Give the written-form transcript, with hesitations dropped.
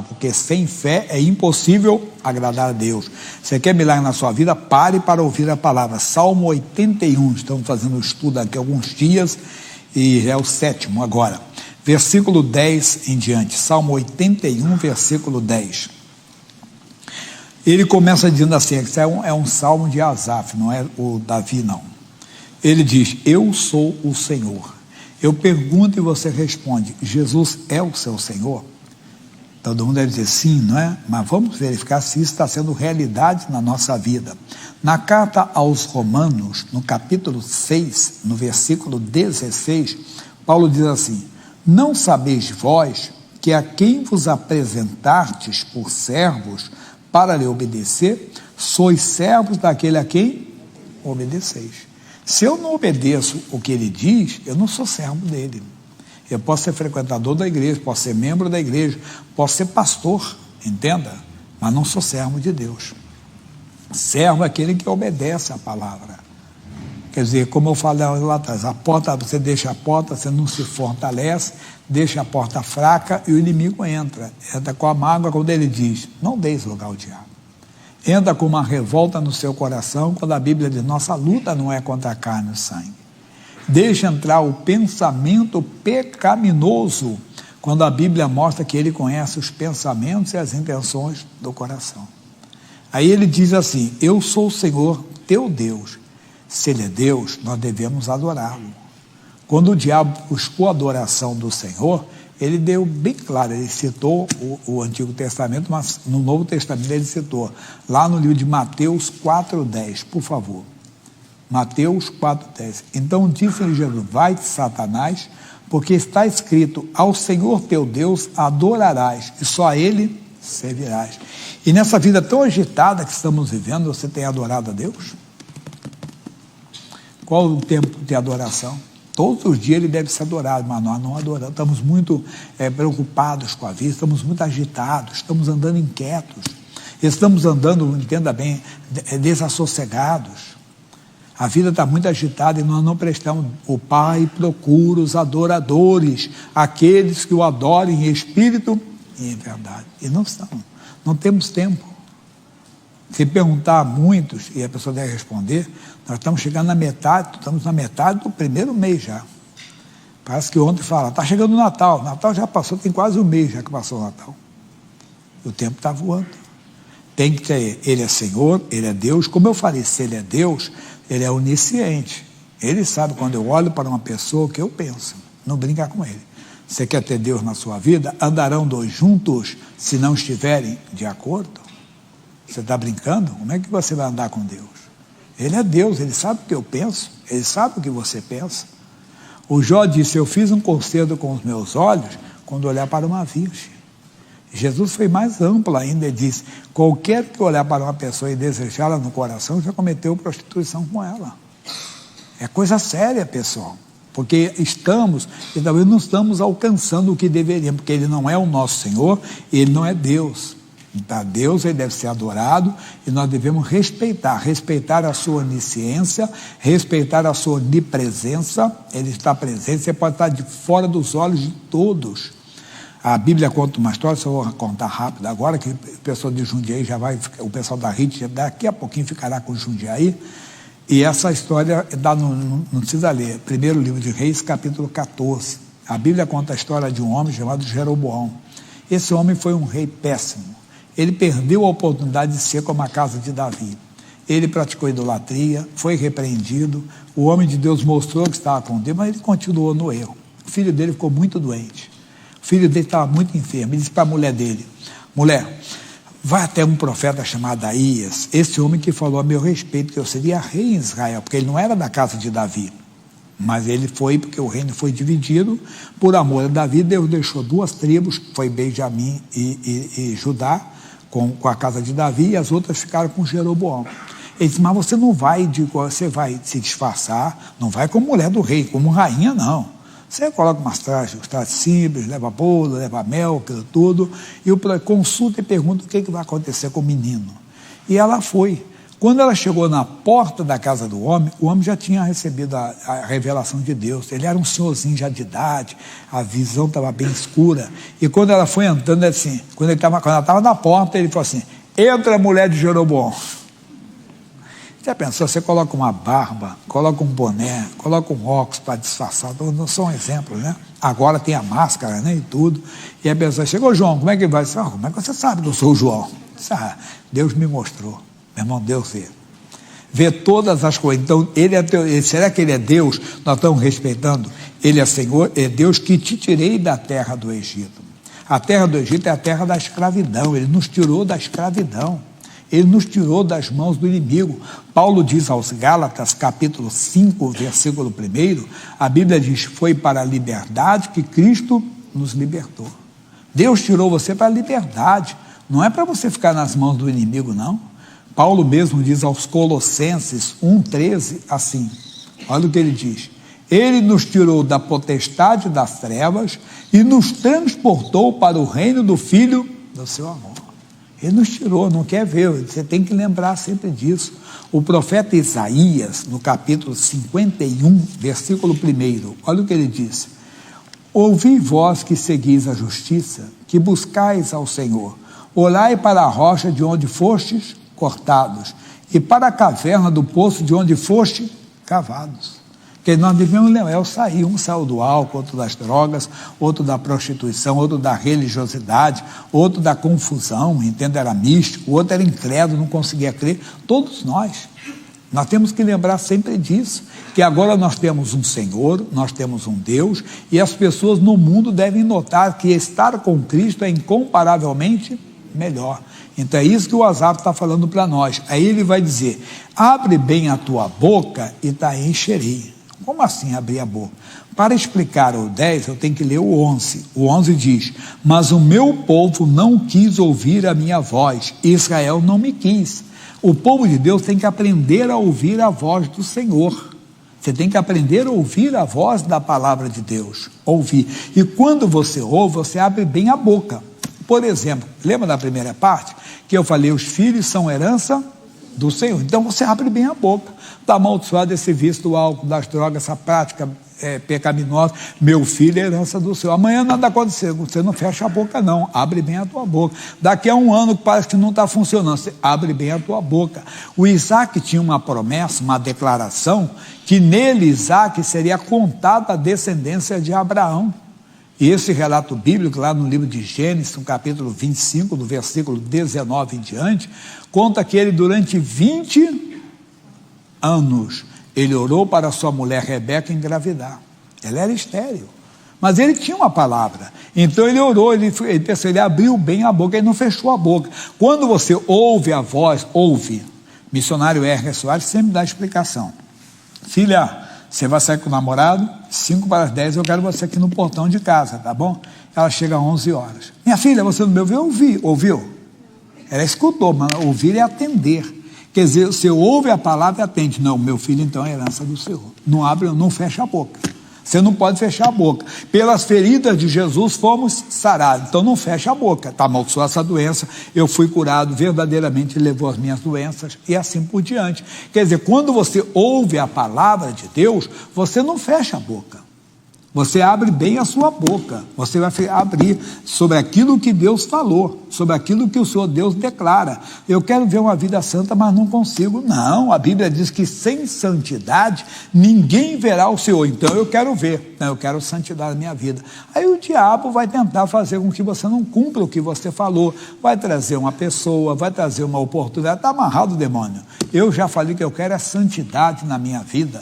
palavra, porque sem fé é impossível agradar a Deus. Você quer milagre na sua vida? Pare para ouvir a palavra. Salmo 81, estamos fazendo um estudo aqui há alguns dias, e é o 7º agora. Versículo 10 em diante, Salmo 81, versículo 10. Ele começa dizendo assim, é um salmo de Asaf, não é o Davi não. Ele diz, eu sou o Senhor. Eu pergunto e você responde, Jesus é o seu Senhor? Todo mundo deve dizer sim, não é? Mas vamos verificar se isso está sendo realidade na nossa vida. Na carta aos Romanos, no capítulo 6, no versículo 16, Paulo diz assim, não sabeis vós que a quem vos apresentastes por servos para lhe obedecer, sois servos daquele a quem obedeceis. Se eu não obedeço o que ele diz, eu não sou servo dele. Eu posso ser frequentador da igreja, posso ser membro da igreja, posso ser pastor, entenda? Mas não sou servo de Deus. Servo é aquele que obedece a palavra. Quer dizer, como eu falei lá atrás, a porta, você deixa a porta, você não se fortalece, deixa a porta fraca e o inimigo entra com a mágoa, quando ele diz, não deis lugar ao diabo. Entra com uma revolta no seu coração, quando a Bíblia diz, nossa luta não é contra a carne e o sangue. Deixa entrar o pensamento pecaminoso, quando a Bíblia mostra que ele conhece os pensamentos e as intenções do coração. Aí ele diz assim, eu sou o Senhor teu Deus. Se ele é Deus, nós devemos adorá-lo. Quando o diabo buscou a adoração do Senhor, ele deu bem claro, ele citou o Antigo Testamento, mas no Novo Testamento ele citou, lá no livro de Mateus 4,10, por favor. Mateus 4,10. Então disse-lhe Jesus, vai-te, Satanás, porque está escrito, ao Senhor teu Deus adorarás, e só a Ele servirás. E nessa vida tão agitada que estamos vivendo, você tem adorado a Deus? Qual o tempo de adoração? Todos os dias ele deve ser adorado, mas nós não adoramos. Estamos muito preocupados com a vida, estamos muito agitados, estamos andando inquietos, estamos andando, entenda bem, desassossegados. A vida está muito agitada e nós não prestamos. O Pai procura os adoradores, aqueles que o adorem em espírito e em verdade. E não estão, não temos tempo. Se perguntar a muitos, e a pessoa deve responder, nós estamos chegando na metade, estamos na metade do primeiro mês já. Parece que ontem fala, está chegando o Natal. Natal já passou, tem quase um mês já que passou o Natal. O tempo está voando. Tem que ter, ele é Senhor, ele é Deus. Como eu falei, se ele é Deus, ele é onisciente. Ele sabe quando eu olho para uma pessoa o que eu penso. Não brinca com ele. Você quer ter Deus na sua vida? Andarão dois juntos se não estiverem de acordo? Você está brincando? Como é que você vai andar com Deus? Ele é Deus, ele sabe o que eu penso, ele sabe o que você pensa. O Jó disse, eu fiz um concerto com os meus olhos quando olhar para uma virgem. Jesus foi mais amplo ainda, ele disse, qualquer que olhar para uma pessoa e desejá-la no coração, já cometeu prostituição com ela. É coisa séria, pessoal, porque estamos, e talvez não estamos alcançando o que deveríamos, porque ele não é o nosso Senhor, ele não é Deus. Então, Deus, ele deve ser adorado e nós devemos respeitar a sua onisciência, respeitar a sua onipresença. Ele está presente, você pode estar de fora dos olhos de todos. A Bíblia conta uma história, só vou contar rápido agora, que o pessoal de Jundiaí já vai, o pessoal da RIT daqui a pouquinho ficará com Jundiaí, e essa história dá não precisa ler, primeiro livro de Reis, capítulo 14. A Bíblia conta a história de um homem chamado Jeroboão. Esse homem foi um rei péssimo. Ele perdeu a oportunidade de ser como a casa de Davi. Ele praticou idolatria, foi repreendido, o homem de Deus mostrou que estava com Deus, mas ele continuou no erro. O filho dele ficou muito doente, o filho dele estava muito enfermo. Ele disse para a mulher dele, mulher, vai até um profeta chamado Aías, esse homem que falou a meu respeito, que eu seria rei em Israel, porque ele não era da casa de Davi, mas ele foi, porque o reino foi dividido, por amor a Davi, Deus deixou duas tribos, foi Benjamim e Judá, com a casa de Davi, e as outras ficaram com Jeroboão. Ele disse, mas você não vai, você vai se disfarçar, não vai como mulher do rei, como rainha, não. Você coloca umas trajes simples, leva bolo, leva mel, aquilo tudo, e consulta e pergunta o que vai acontecer com o menino. E ela foi. Quando ela chegou na porta da casa do homem, o homem já tinha recebido a revelação de Deus. Ele era um senhorzinho já de idade, a visão estava bem escura. E quando ela foi entrando, assim, quando ela estava na porta, ele falou assim: entra, mulher de Jeroboão. Já pensou, você coloca uma barba, coloca um boné, coloca um óculos para disfarçar, não são exemplos, né? Agora tem a máscara, né, e tudo. E a pessoa chegou: João, como é que vai? Como é que você sabe que eu sou o João? Deus me mostrou. Meu irmão, Deus vê todas as coisas. Então, será que ele é Deus? Nós estamos respeitando. Ele é Senhor, é Deus que te tirei da terra do Egito. A terra do Egito é a terra da escravidão. Ele nos tirou da escravidão. Ele nos tirou das mãos do inimigo. Paulo diz aos Gálatas, capítulo 5, versículo 1, a Bíblia diz: foi para a liberdade que Cristo nos libertou. Deus tirou você para a liberdade. Não é para você ficar nas mãos do inimigo, não. Paulo mesmo diz aos Colossenses 1,13 assim, olha o que ele diz: ele nos tirou da potestade das trevas e nos transportou para o reino do Filho do seu amor. Ele nos tirou, não quer ver, você tem que lembrar sempre disso. O profeta Isaías, no capítulo 51, versículo 1, olha o que ele diz: ouvi vós que seguis a justiça, que buscais ao Senhor, olhai para a rocha de onde fostes cortados, e para a caverna do poço de onde foste cavados. Porque nós devemos lembrar, um saiu do álcool, outro das drogas, outro da prostituição, outro da religiosidade, outro da confusão, entende? Era místico, outro era incrédulo, não conseguia crer. Todos nós temos que lembrar sempre disso, que agora nós temos um Senhor, nós temos um Deus, e as pessoas no mundo devem notar que estar com Cristo é incomparavelmente melhor. Então é isso que o Asaf está falando para nós. Aí ele vai dizer: abre bem a tua boca e te encherei. Como assim abrir a boca? Para explicar o 10, eu tenho que ler o 11. O 11 diz: mas o meu povo não quis ouvir a minha voz, Israel não me quis. O povo de Deus tem que aprender a ouvir a voz do Senhor. Você tem que aprender a ouvir a voz da palavra de Deus. Ouvir. E quando você ouve, você abre bem a boca. Por exemplo, lembra da primeira parte? Que eu falei: os filhos são herança do Senhor. Então você abre bem a boca. Está amaldiçoado esse vício do álcool, das drogas, essa prática pecaminosa. Meu filho é herança do Senhor. Amanhã nada acontecer, você não fecha a boca não, abre bem a tua boca. Daqui a um ano que parece que não está funcionando, você abre bem a tua boca. O Isaac tinha uma promessa, uma declaração, que nele Isaac seria contada a descendência de Abraão. E esse relato bíblico, lá no livro de Gênesis, no capítulo 25, do versículo 19 em diante, conta que ele, durante 20 anos, ele orou para sua mulher Rebeca engravidar. Ela era estéril, mas ele tinha uma palavra. Então ele orou, ele abriu bem a boca, ele não fechou a boca. Quando você ouve a voz, missionário R. Soares sempre dá explicação: filha, você vai sair com o namorado, 5 para as 10, eu quero você aqui no portão de casa, tá bom? Ela chega às 11 horas. Minha filha, você não me ouviu? Ouviu? Ela escutou, mas ouvir é atender. Quer dizer, você ouve a palavra e atende. Não, meu filho então é herança do Senhor. Não abre, não fecha a boca. Você não pode fechar a boca. Pelas feridas de Jesus fomos sarados. Então não fecha a boca. Está amaldiçoada essa doença. Eu fui curado, verdadeiramente levou as minhas doenças e assim por diante. Quer dizer, quando você ouve a palavra de Deus, você não fecha a boca. Você abre bem a sua boca. Você vai abrir sobre aquilo que Deus falou, sobre aquilo que o Senhor Deus declara. Eu quero ver uma vida santa, mas não consigo. Não, a Bíblia diz que sem santidade ninguém verá o Senhor. Então eu quero ver, eu quero santidade na minha vida. Aí o diabo vai tentar fazer com que você não cumpra o que você falou. Vai trazer uma pessoa, vai trazer uma oportunidade. Está amarrado o demônio. Eu já falei que eu quero a santidade na minha vida.